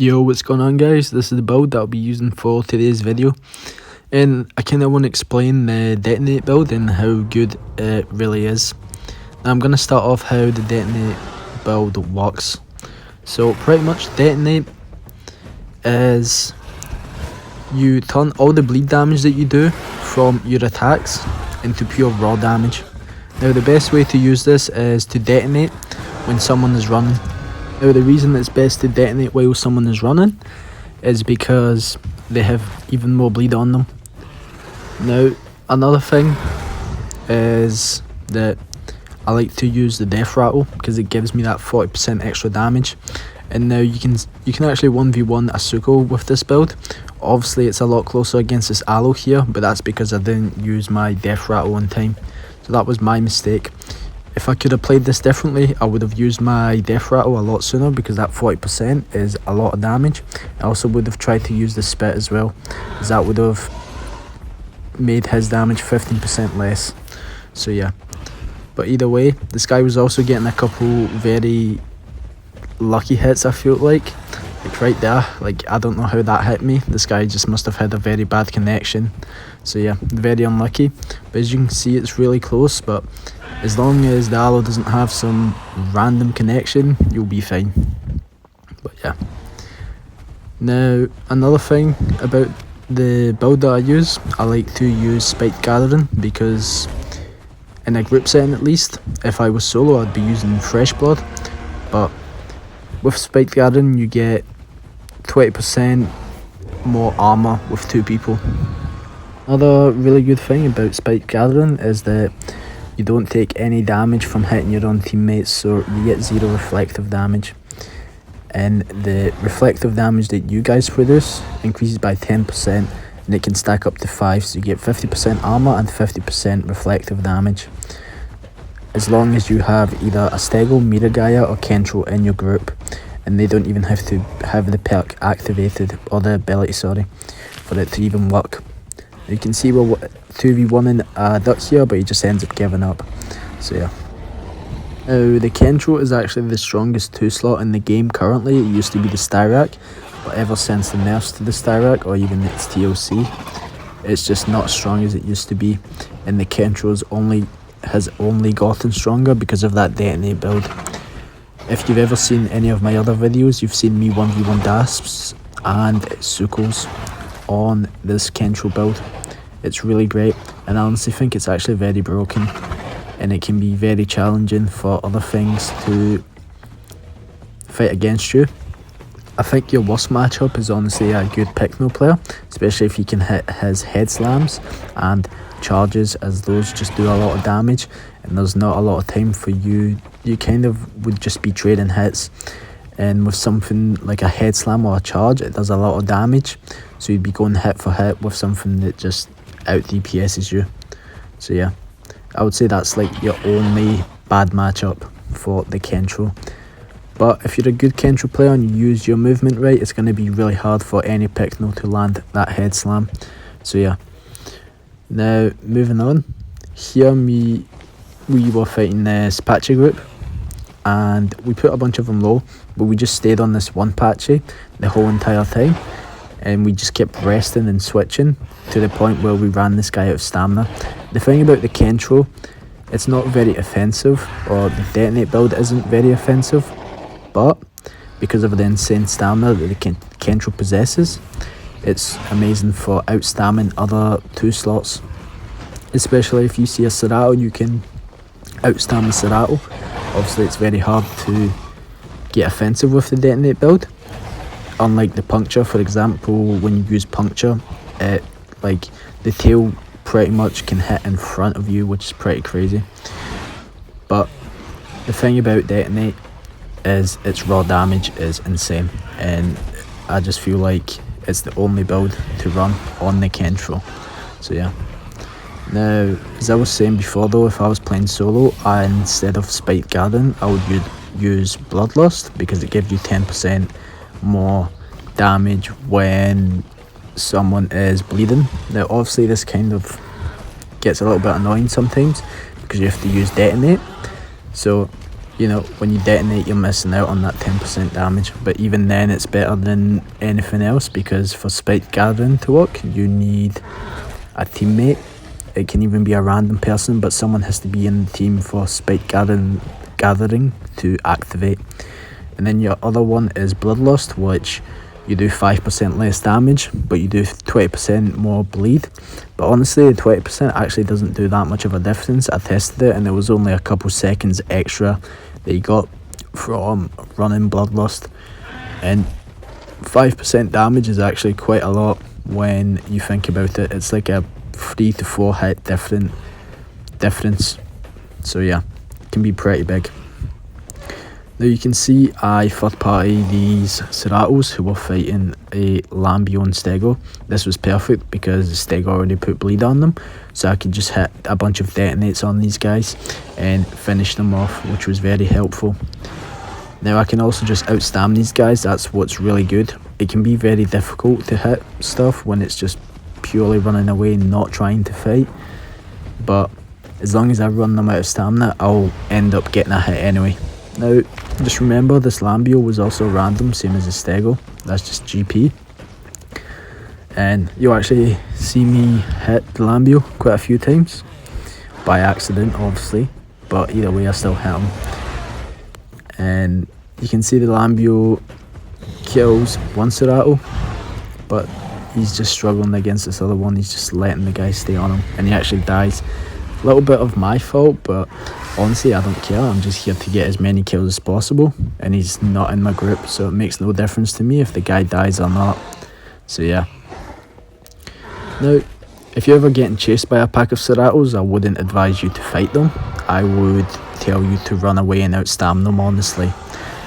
Yo, what's going on guys? This is the build that I'll be using for today's video, and I kind of want to explain the Detonate build and how good it really is. Now I'm going to start off how the Detonate build works. So pretty much Detonate is you turn all the bleed damage that you do from your attacks into pure raw damage. Now the best way to use this is to detonate when someone is running. Now the reason it's best to detonate while someone is running is because they have even more bleed on them. Now another thing is that I like to use the death rattle because it gives me that 40% extra damage. And now you can actually 1v1 a Suko with this build. Obviously it's a lot closer against this aloe here, but that's because I didn't use my death rattle on time. So that was my mistake. If I could have played this differently, I would have used my death rattle a lot sooner because that 40% is a lot of damage. I also would have tried to use the spit as well, as that would have made his damage 15% less. So yeah, but either way, this guy was also getting a couple very lucky hits. I feel like right there, like I don't know how that hit me. This guy just must have had a very bad connection. So yeah, very unlucky. But as you can see, it's really close, but as long as the aloe doesn't have some random connection, you'll be fine. But yeah. Now another thing about the build that I use, I like to use Spiked Gathering because in a group setting at least, if I was solo I'd be using Fresh Blood, but with Spiked Gathering you get 20% more armor with 2 people. Another really good thing about Spiked Gathering is that you don't take any damage from hitting your own teammates, so you get 0 reflective damage. And the reflective damage that you guys produce increases by 10%, and it can stack up to 5, so you get 50% armor and 50% reflective damage. As long as you have either a Stego, Miragaya or Kentro in your group, and they don't even have to have the perk activated, or the ability, sorry, for it to even work. You can see we're 2v1ing a duck here, but he just ends up giving up. So yeah. Now the Kentro is actually the strongest 2-slot in the game currently. It used to be the Styrak, but ever since the nerfs to the Styrak, or even its TOC, it's just not as strong as it used to be. And the Kentro has only gotten stronger because of that Detonate build. If you've ever seen any of my other videos, you've seen me 1v1 Dasps and Sukos on this Kentro build. It's really great, and I honestly think it's actually very broken, and it can be very challenging for other things to fight against you. I think your worst matchup is honestly a good Pycno player, especially if you can hit his head slams and charges, as those just do a lot of damage and there's not a lot of time for you. You kind of would just be trading hits, and with something like a head slam or a charge, it does a lot of damage, so you'd be going hit for hit with something that just out DPS's you. So yeah, I would say that's like your only bad matchup for the Kentro. But if you're a good Kentro player and you use your movement right, it's going to be really hard for any Pycno to land that head slam. So yeah. Now moving on, here we were fighting this Patchy group, and we put a bunch of them low, but we just stayed on this one Patchy the whole entire time, and we just kept resting and switching to the point where we ran this guy out of stamina. The thing about the Kentro, it's not very offensive, or the Detonate build isn't very offensive, but because of the insane stamina that the Kentro possesses, it's amazing for outstamming other 2-slots. Especially if you see a Serato, you can outstam the Serato. Obviously it's very hard to get offensive with the Detonate build. Unlike the Puncture, for example, when you use Puncture, like the tail pretty much can hit in front of you, which is pretty crazy. But the thing about Detonate is its raw damage is insane, and I just feel like it's the only build to run on the Kentro. So yeah. Now, as I was saying before though, if I was playing solo, instead of Spiked Gathering, I would use Bloodlust because it gives you 10% more damage when someone is bleeding. Now obviously this kind of gets a little bit annoying sometimes because you have to use Detonate. So you know, when you detonate, you're missing out on that 10% damage. But even then, it's better than anything else, because for spike gathering to work, you need a teammate. It can even be a random person, but someone has to be in the team for spike gathering to activate. And then your other one is Bloodlust, which you do 5% less damage, but you do 20% more bleed. But honestly, the 20% actually doesn't do that much of a difference. I tested it and it was only a couple seconds extra that you got from running Bloodlust. And 5% damage is actually quite a lot when you think about it. It's like a 3 to 4 hit difference. So yeah, it can be pretty big. Now you can see I third party these Ceratos who were fighting a Lambio and Stego. This was perfect because Stego already put bleed on them, so I could just hit a bunch of detonates on these guys and finish them off, which was very helpful. Now I can also just outstam these guys. That's what's really good. It can be very difficult to hit stuff when it's just purely running away and not trying to fight, but as long as I run them out of stamina, I'll end up getting a hit anyway. Now, just remember this Lambio was also random, same as the Stego. That's just GP. And you'll actually see me hit the Lambio quite a few times. By accident, obviously. But either way, I still hit him. And you can see the Lambio kills one Cerato, but he's just struggling against this other one. He's just letting the guy stay on him, and he actually dies. A little bit of my fault, but honestly I don't care. I'm just here to get as many kills as possible, and he's not in my group, so it makes no difference to me if the guy dies or not. So yeah. Now, if you're ever getting chased by a pack of Ceratos, I wouldn't advise you to fight them. I would tell you to run away and outstam them, honestly.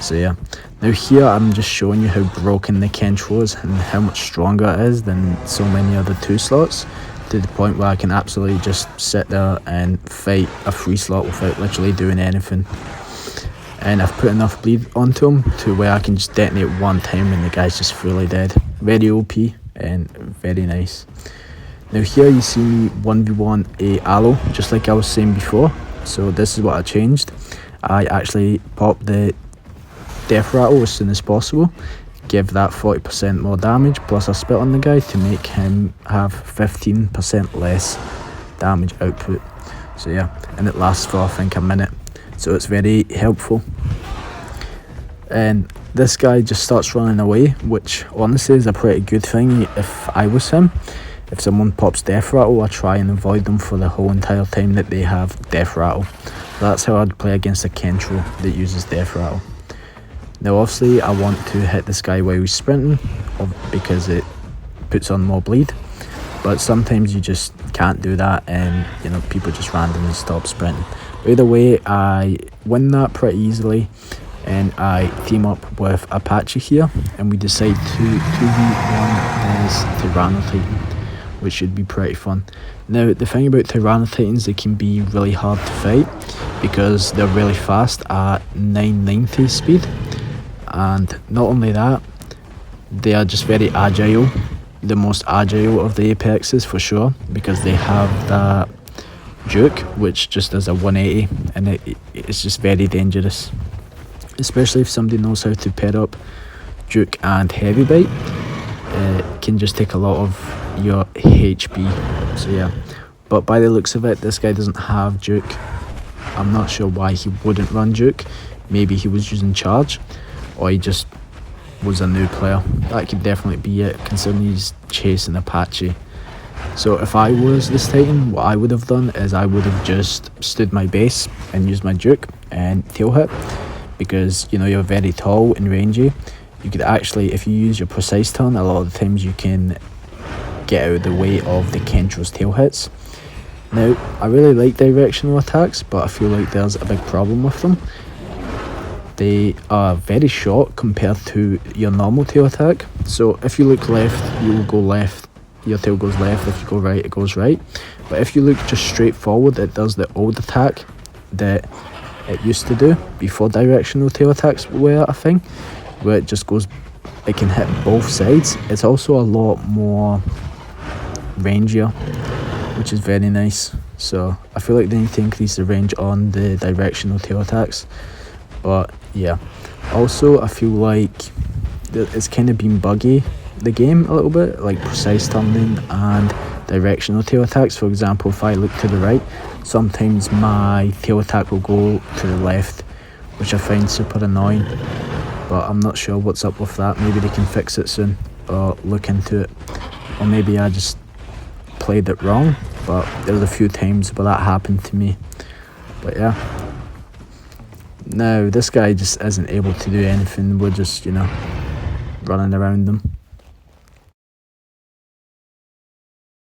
So yeah. Now here I'm just showing you how broken the kentro is and how much stronger it is than so many other 2 slots. To the point where I can absolutely just sit there and fight a 3 slot without literally doing anything. And I've put enough bleed onto him to where I can just detonate one time and the guy's just fully dead. Very OP and very nice. Now here you see me 1v1 a aloe, just like I was saying before. So this is what I changed. I actually popped the death rattle as soon as possible, give that 40% more damage, plus I spit on the guy to make him have 15% less damage output. So yeah, and it lasts for I think a minute, so it's very helpful. And this guy just starts running away, which honestly is a pretty good thing if I was him. If someone pops death rattle, I try and avoid them for the whole entire time that they have death rattle. So that's how I'd play against a kentro that uses death rattle. Now obviously I want to hit this guy while he's sprinting because it puts on more bleed, but sometimes you just can't do that and you know people just randomly stop sprinting. But either way, I win that pretty easily, and I team up with Apache here and we decide to 2v1 as Tyrannotitan, which should be pretty fun. Now the thing about Tyrannotitans, they can be really hard to fight because they're really fast at 990 speed. And not only that, they are just very agile, the most agile of the apexes for sure, because they have that juke which just does a 180, and it's just very dangerous, especially if somebody knows how to pair up juke and heavy bite. It can just take a lot of your HP. So yeah, but by the looks of it, this guy doesn't have juke. I'm not sure why he wouldn't run juke. Maybe he was using charge, or he just was a new player. That could definitely be it, considering he's chasing Apache. So if I was this Titan, what I would have done is I would have just stood my base and used my juke and tail hit, because you know you're very tall and rangy. You could actually, if you use your precise turn, a lot of the times you can get out of the way of the kentro's tail hits. Now I really like directional attacks, but I feel like there's a big problem with them. They are very short compared to your normal tail attack. So if you look left, you will go left, your tail goes left. If you go right, it goes right. But if you look just straight forward, it does the old attack that it used to do before directional tail attacks were a thing, where it just goes, it can hit both sides. It's also a lot more rangier, which is very nice. So I feel like they need to increase the range on the directional tail attacks. But yeah, also I feel like it's kind of been buggy, the game, a little bit, like precise turning and directional tail attacks. For example, if I look to the right, sometimes my tail attack will go to the left, which I find super annoying, but I'm not sure what's up with that. Maybe they can fix it soon or look into it, or maybe I just played it wrong, but there was a few times where that happened to me. But yeah, now this guy just isn't able to do anything. We're just, you know, running around them.